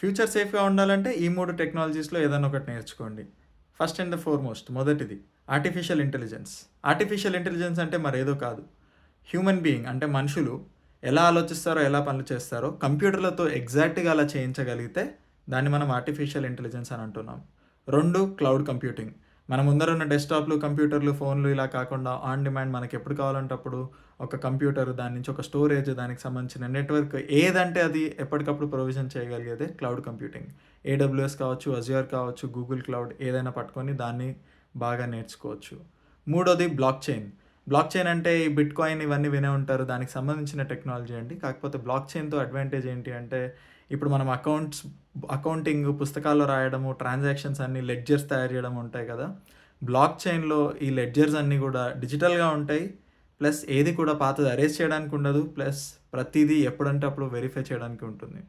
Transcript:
Future సేఫ్‌గా ఉండాలంటే ఈ 3 టెక్నాలజీస్‌లో ఏదన్నా ఒకటి నేర్చుకోండి. ఫస్ట్ అండ్ ద ఫార్‌మోస్ట్ మొదటిది ఆర్టిఫిషియల్ ఇంటెలిజెన్స్. ఆర్టిఫిషియల్ ఇంటెలిజెన్స్ అంటే మరేదో కాదు. హ్యూమన్ బీయింగ్ అంటే మనుషులు ఎలా ఆలోచిస్తారో, ఎలా పనులు చేస్తారో కంప్యూటర్‌లతో ఎగ్జాక్ట్‌గా అలా చేయించగలిగితే దాన్ని మనం ఆర్టిఫిషియల్ ఇంటెలిజెన్స్ అని అంటున్నాం. 2 క్లౌడ్ కంప్యూటింగ్. మన ముందర ఉన్న డెస్క్‌టాప్‌లు, కంప్యూటర్‌లు, ఫోన్‌లు ఇలా కాకుండా ఆన్ డిమాండ్ మనకెప్పుడు కావాలంటే అప్పుడు ఒక కంప్యూటర్, దాని నుంచి ఒక స్టోరేజ్, దానికి సంబంధించిన నెట్వర్క్ ఏదంటే అది ఎప్పటికప్పుడు ప్రొవిజన్ చేయగలిగేదే క్లౌడ్ కంప్యూటింగ్. ఏడబ్ల్యూఎస్ కావచ్చు, అజ్యూర్ కావచ్చు, గూగుల్ క్లౌడ్ ఏదైనా పట్టుకొని దాన్ని బాగా నేర్చుకోవచ్చు. మూడోది బ్లాక్ చైన్. బ్లాక్ చైన్ అంటే ఈ బిట్ కాయిన్ ఇవన్నీ వినే ఉంటారు. దానికి సంబంధించిన టెక్నాలజీ అండి. కాకపోతే బ్లాక్ చైన్‌తో అడ్వాంటేజ్ ఏంటి అంటే ఇప్పుడు మనం అకౌంటింగ్ పుస్తకాల్లో రాయడము, ట్రాన్సాక్షన్స్ అన్నీ లెడ్జర్స్ తయారు చేయడం ఉంటాయి కదా! బ్లాక్ చైన్‌లో ఈ లెడ్జర్స్ అన్నీ కూడా డిజిటల్‌గా ఉంటాయి. ప్లస్ ఏది కూడా పాతది ఎరేజ్ చేయడానికి ఉండదు. ప్లస్ ప్రతీదీ ఎప్పుడంటే అప్పుడు వెరిఫై చేయడానికి ఉంటుంది.